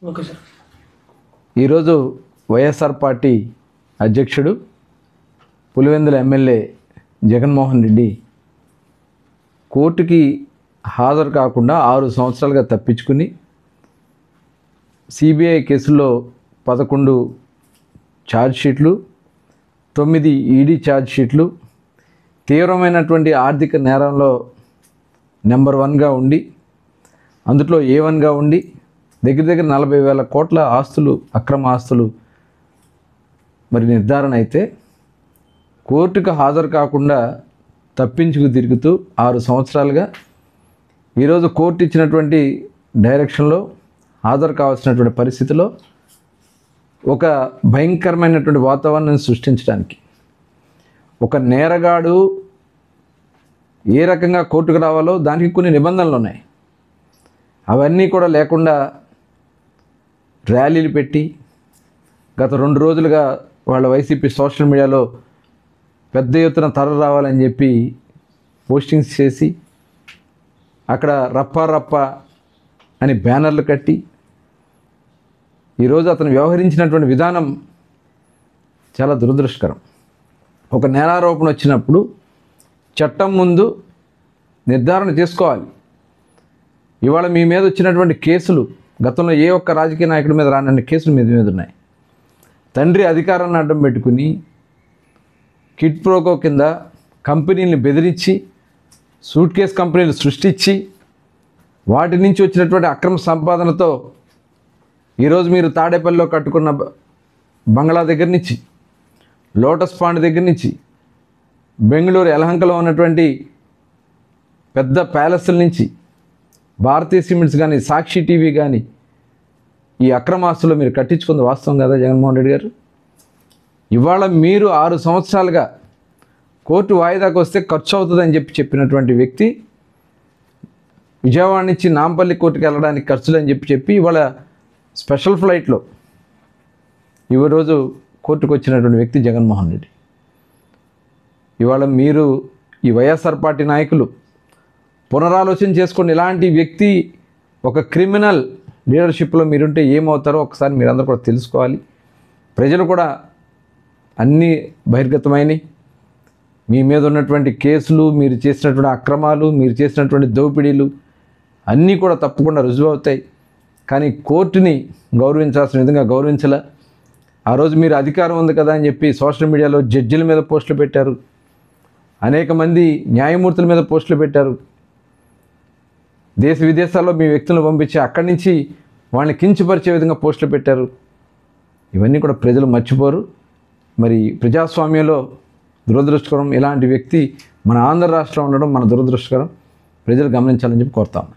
Okay sir. ఈరోజు YSR party అధ్యక్షుడు Pulivendula MLA Jaganmohan Reddy కోర్టుకి హాజరు కాకుండా 6 సంవత్సరాలుగా తప్పించుకుని సిబిఐ కేసుల్లో 11 ఛార్జ్షీట్లు, 9 ఈడీ ఛార్జ్షీట్లు, తీవ్రమైనటువంటి ఆర్థిక నేరంలో నెంబర్ 1గా ఉండి అందులో A1గా ఉండి దగ్గర 40,000 కోట్ల ఆస్తులు, అక్రమ ఆస్తులు మరి నిర్ధారణ అయితే కోర్టుకు హాజరు కాకుండా తప్పించుకు తిరుగుతూ 6 సంవత్సరాలుగా ఈరోజు కోర్టు ఇచ్చినటువంటి డైరెక్షన్లో హాజరు కావాల్సినటువంటి పరిస్థితిలో ఒక భయంకరమైనటువంటి వాతావరణాన్ని సృష్టించడానికి ఒక నేరగాడు ఏ రకంగా కోర్టుకు రావాలో దానికి కొన్ని నిబంధనలు ఉన్నాయి. అవన్నీ కూడా లేకుండా ర్యాలీలు పెట్టి గత 2 రోజులుగా వాళ్ళ వైసీపీ సోషల్ మీడియాలో పెద్ద ఎత్తున తరలి రావాలని చెప్పి పోస్టింగ్స్ చేసి అక్కడ రప్ప అని బ్యానర్లు కట్టి ఈరోజు అతను వ్యవహరించినటువంటి విధానం చాలా దురదృష్టకరం. ఒక నేరారోపణ వచ్చినప్పుడు చట్టం ముందు నిర్ధారణ చేసుకోవాలి. ఇవాళ మీ మీద వచ్చినటువంటి కేసులు గతంలో ఏ ఒక్క రాజకీయ నాయకుడి మీద రానన్ని కేసులు మీద ఉన్నాయి. తండ్రి అధికారాన్ని అడ్డం పెట్టుకుని కిడ్ ప్రోకో కింద కంపెనీలను బెదిరించి సూట్ కేస్ కంపెనీలు సృష్టించి వాటి నుంచి వచ్చినటువంటి అక్రమ సంపాదనతో ఈరోజు మీరు తాడేపల్లిలో కట్టుకున్న బంగ్లా దగ్గర నుంచి, లోటస్ పాండ్ దగ్గర నుంచి, బెంగళూరు యలహంకలో ఉన్నటువంటి పెద్ద ప్యాలెస్ల నుంచి, భారతీయ సిమెంట్స్ కానీ, సాక్షి టీవీ కానీ ఈ అక్రమాస్తులు మీరు కట్టించుకుంది వాస్తవం కదా జగన్మోహన్ రెడ్డి గారు? ఇవాళ మీరు 6 సంవత్సరాలుగా కోర్టు వాయిదాకు వస్తే ఖర్చు అవుతుందని చెప్పినటువంటి వ్యక్తి విజయవాడ నుంచి నాంపల్లి కోర్టుకు వెళ్ళడానికి ఖర్చులు అని చెప్పి ఇవాళ స్పెషల్ ఫ్లైట్లో ఈరోజు కోర్టుకు వచ్చినటువంటి వ్యక్తి జగన్మోహన్ రెడ్డి. ఇవాళ మీరు ఈ వైఎస్ఆర్ పార్టీ నాయకులు పునరాలోచన చేసుకొని ఇలాంటి వ్యక్తి ఒక క్రిమినల్ లీడర్షిప్లో మీరుంటే ఏమవుతారో ఒకసారి మీరందరూ కూడా తెలుసుకోవాలి. ప్రజలు కూడా అన్నీ బహిర్గతమైనవి. మీ మీద ఉన్నటువంటి కేసులు, మీరు చేసినటువంటి అక్రమాలు, మీరు చేసినటువంటి దోపిడీలు అన్నీ కూడా తప్పకుండా రుజువు అవుతాయి. కానీ కోర్టుని గౌరవించాల్సిన విధంగా గౌరవించలే. ఆ రోజు మీరు అధికారం ఉంది కదా అని చెప్పి సోషల్ మీడియాలో జడ్జిల మీద పోస్టులు పెట్టారు, అనేక మంది న్యాయమూర్తుల మీద పోస్టులు పెట్టారు, దేశ విదేశాల్లో మీ వ్యక్తులను పంపించి అక్కడి నుంచి వాళ్ళని కించపరిచే విధంగా పోస్టులు పెట్టారు. ఇవన్నీ కూడా ప్రజలు మర్చిపోరు. మరి ప్రజాస్వామ్యంలో దురదృష్టకరం ఇలాంటి వ్యక్తి మన ఆంధ్ర రాష్ట్రంలో ఉండడం మన దురదృష్టకరం. ప్రజలు గమనించాలని చెప్పి కోరుతా ఉన్నాను.